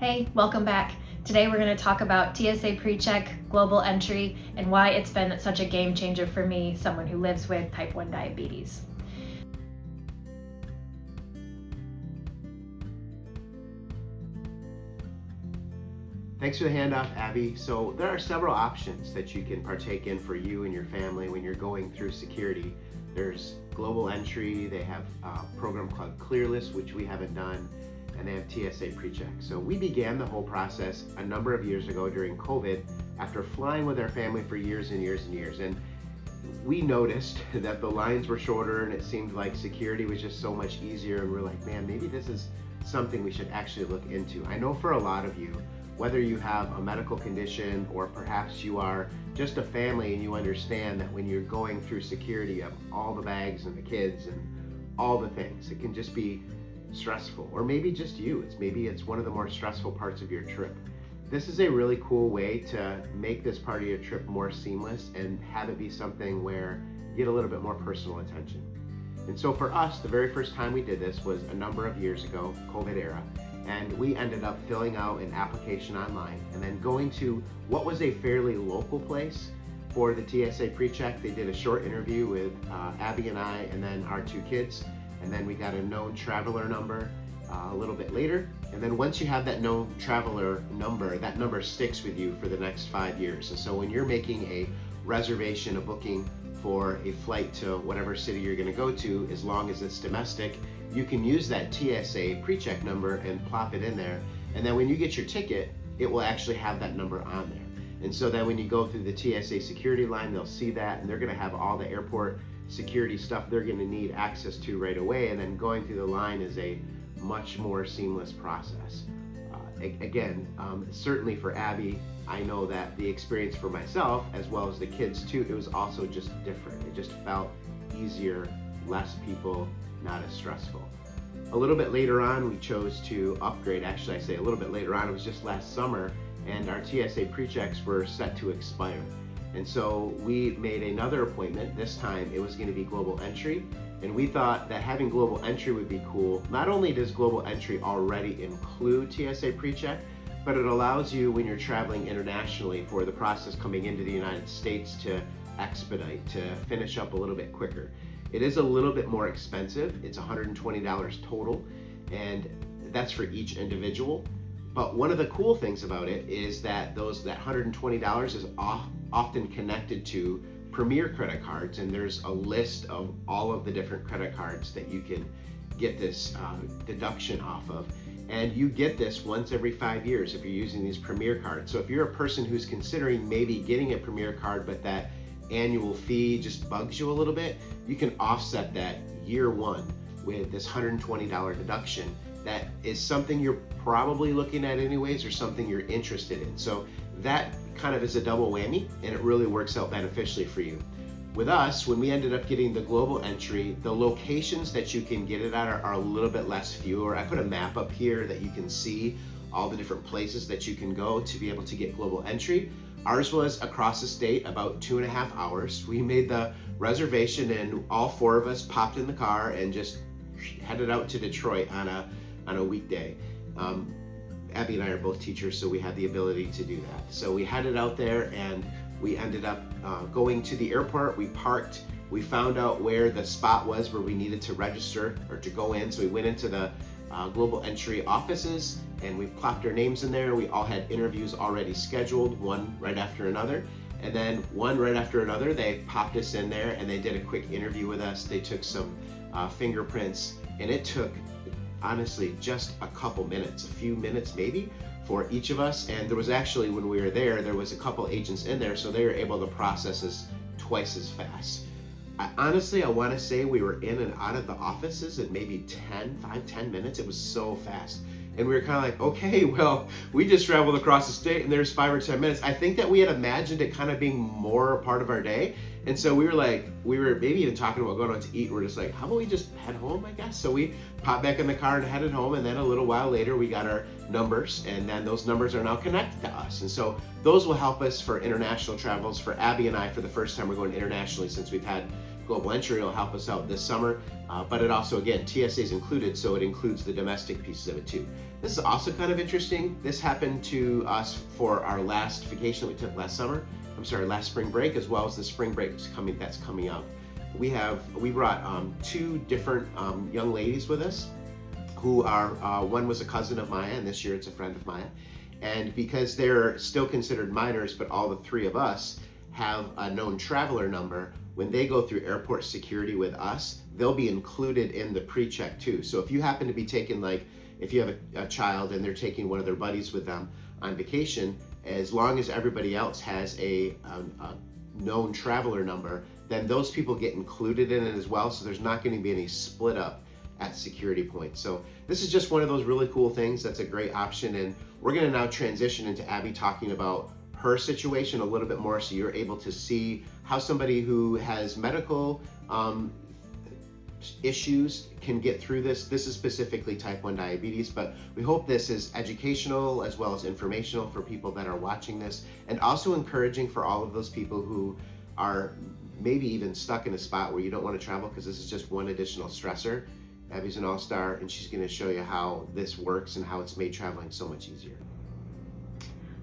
Hey, welcome back. Today we're going to talk about TSA PreCheck, global entry, and why it's been such a game changer for me, someone who lives with type 1 diabetes. Thanks for the handoff, Abby. So there are several options that you can partake in for you and your family when you're going through security. There's global entry, they have a program called ClearList, which we haven't done, and they have TSA PreCheck. So we began the whole process a number of years ago during COVID after flying with our family for years and years and years. And we noticed that the lines were shorter and it seemed like security was just so much easier, and we're like, man, maybe this is something we should actually look into. I know for a lot of you, whether you have a medical condition or perhaps you are just a family and you understand that when you're going through security of all the bags and the kids and all the things, it can just be stressful. Or maybe just you, maybe it's one of the more stressful parts of your trip. This is a really cool way to make this part of your trip more seamless and have it be something where you get a little bit more personal attention. And so for us, the very first time we did this was a number of years ago, COVID era. And we ended up filling out an application online and then going to what was a fairly local place for the TSA PreCheck. They did a short interview with Abby and I and then our two kids, and then we got a known traveler number a little bit later. And then once you have that known traveler number, that number sticks with you for the next 5 years. And so when you're making a reservation, a booking for a flight to whatever city you're going to go to, as long as it's domestic, you can use that TSA PreCheck number and plop it in there. And then when you get your ticket, it will actually have that number on there. And so then when you go through the TSA security line, they'll see that and they're going to have all the airport security stuff they're going to need access to right away. And then going through the line is a much more seamless process. Certainly for Abby, I know that the experience for myself, as well as the kids too, it was also just different. It just felt easier, less people, not as stressful. A little bit later on, we chose to upgrade. Actually, I say a little bit later on, it was just last summer, and our TSA PreChecks were set to expire. And so we made another appointment. This time it was going to be global entry. And we thought that having global entry would be cool. Not only does global entry already include TSA PreCheck, but it allows you, when you're traveling internationally, for the process coming into the United States to expedite, to finish up a little bit quicker. It is a little bit more expensive. It's $120 total, and that's for each individual. But one of the cool things about it is that that $120 is often connected to Premier credit cards, and there's a list of all of the different credit cards that you can get this deduction off of. And you get this once every 5 years if you're using these Premier cards. So if you're a person who's considering maybe getting a Premier card, but that annual fee just bugs you a little bit, you can offset that year one with this $120 deduction. That is something you're probably looking at anyways, or something you're interested in. So that kind of is a double whammy, and it really works out beneficially for you. With us, when we ended up getting the global entry, the locations that you can get it at are a little bit less fewer. I put a map up here that you can see all the different places that you can go to be able to get global entry. Ours was across the state, about 2.5 hours. We made the reservation and all 4 of us popped in the car and just headed out to Detroit on a weekday. Abby and I are both teachers, so we had the ability to do that. So we headed out there and we ended up going to the airport. We parked, we found out where the spot was where we needed to register or to go in. So we went into the global entry offices and we plopped our names in there. We all had interviews already scheduled, one right after another. And then one right after another, they popped us in there and they did a quick interview with us. They took some fingerprints, and it took, honestly, just a couple minutes, a few minutes maybe, for each of us. And there was actually, when we were there was a couple agents in there, so they were able to process us twice as fast. I want to say we were in and out of the offices in maybe 5-10 minutes. It was so fast. And we were kind of like, okay, well, we just traveled across the state and there's 5 or 10 minutes. I think that we had imagined it kind of being more a part of our day. And so we were maybe even talking about going out to eat. We're just like, how about we just head home, I guess? So we popped back in the car and headed home. And then a little while later, we got our numbers, and then those numbers are now connected to us. And so those will help us for international travels. For Abby and I, for the first time, we're going internationally since we've had global entry will help us out this summer, but it also, again, TSA is included, so it includes the domestic pieces of it too. This is also kind of interesting. This happened to us for our last vacation that we took last spring break, as well as the spring break that's coming up. We brought two different young ladies with us who are, one was a cousin of Maya, and this year it's a friend of Maya. And because they're still considered minors, but all the three of us have a known traveler number, when they go through airport security with us, they'll be included in the PreCheck too. So if you happen to be taking, like, if you have a child and they're taking one of their buddies with them on vacation, as long as everybody else has a known traveler number, then those people get included in it as well. So there's not going to be any split up at security points. So this is just one of those really cool things that's a great option. And we're going to now transition into Abby talking about her situation a little bit more, so you're able to see how somebody who has medical issues can get through this. This is specifically type 1 diabetes, but we hope this is educational as well as informational for people that are watching this, and also encouraging for all of those people who are maybe even stuck in a spot where you don't want to travel, because this is just one additional stressor. Abby's an all-star, and she's going to show you how this works and how it's made traveling so much easier.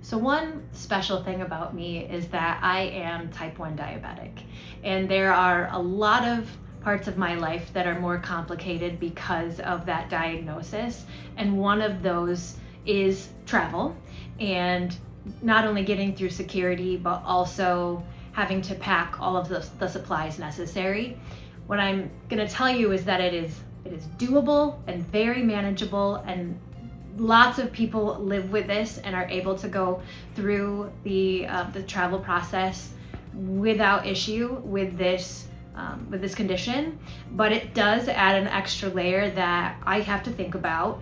So one special thing about me is that I am type 1 diabetic, and there are a lot of parts of my life that are more complicated because of that diagnosis, and one of those is travel, and not only getting through security but also having to pack all of the supplies necessary. What I'm going to tell you is that it is doable and very manageable, and lots of people live with this and are able to go through the travel process without issue with this condition. But it does add an extra layer that I have to think about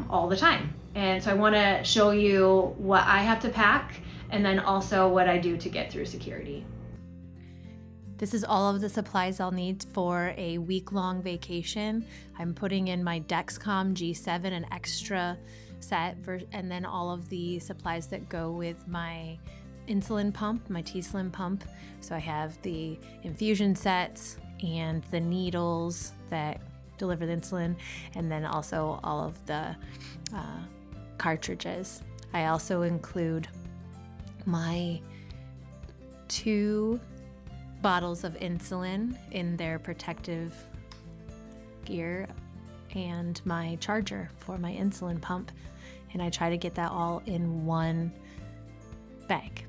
all the time. And so I want to show you what I have to pack, and then also what I do to get through security. This is all of the supplies I'll need for a week-long vacation. I'm putting in my Dexcom G7, an extra set, and then all of the supplies that go with my insulin pump, my t:slim pump. So I have the infusion sets and the needles that deliver the insulin, and then also all of the cartridges. I also include my 2 bottles of insulin in their protective gear, and my charger for my insulin pump, and I try to get that all in one bag.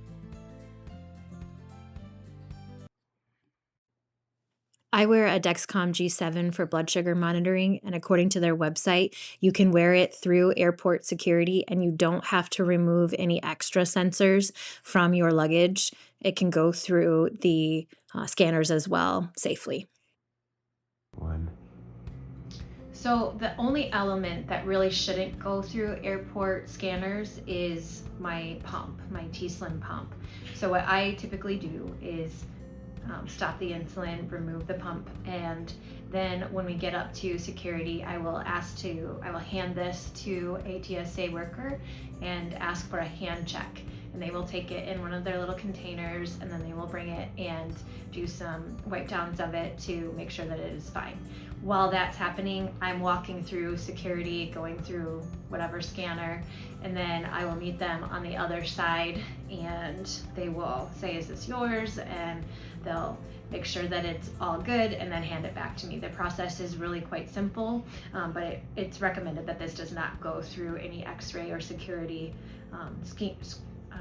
I wear a Dexcom G7 for blood sugar monitoring, and according to their website, you can wear it through airport security and you don't have to remove any extra sensors from your luggage. It can go through the scanners as well safely. So the only element that really shouldn't go through airport scanners is my pump, my t:slim pump. So what I typically do is stop the insulin, remove the pump, and then when we get up to security, I will hand this to a TSA worker and ask for a hand check. And they will take it in one of their little containers, and then they will bring it and do some wipe downs of it to make sure that it is fine. While that's happening, I'm walking through security, going through whatever scanner, and then I will meet them on the other side, and they will say, "Is this yours?" And they'll make sure that it's all good and then hand it back to me. The process is really quite simple, but it's recommended that this does not go through any x-ray or security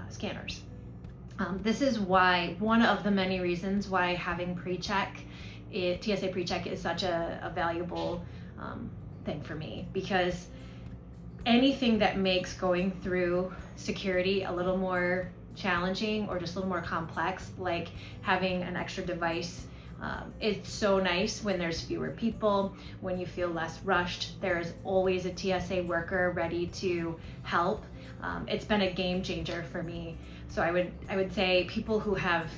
scanners. This is why, one of the many reasons why having PreCheck, TSA PreCheck is such a valuable thing for me, because anything that makes going through security a little more challenging or just a little more complex, like having an extra device, it's so nice when there's fewer people, when you feel less rushed. There's always a TSA worker ready to help. It's been a game changer for me. So I would say people who have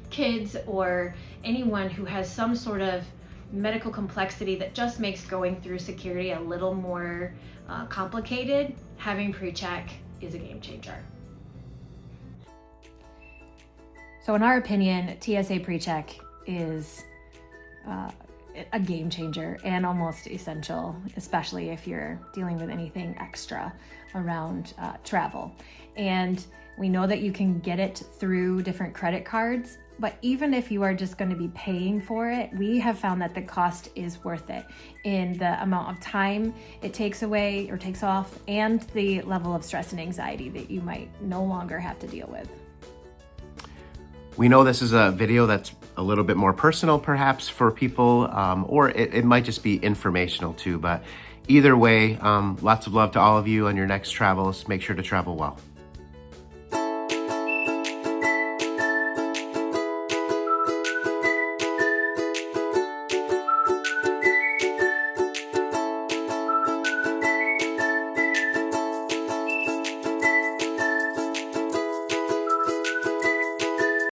kids or anyone who has some sort of medical complexity that just makes going through security a little more complicated, having PreCheck is a game changer. So in our opinion, TSA PreCheck is a game changer and almost essential, especially if you're dealing with anything extra around travel. And we know that you can get it through different credit cards, but even if you are just going to be paying for it, we have found that the cost is worth it in the amount of time it takes away or takes off, and the level of stress and anxiety that you might no longer have to deal with. We know this is a video that's a little bit more personal perhaps for people, or it might just be informational too, but either way, lots of love to all of you on your next travels. Make sure to travel well.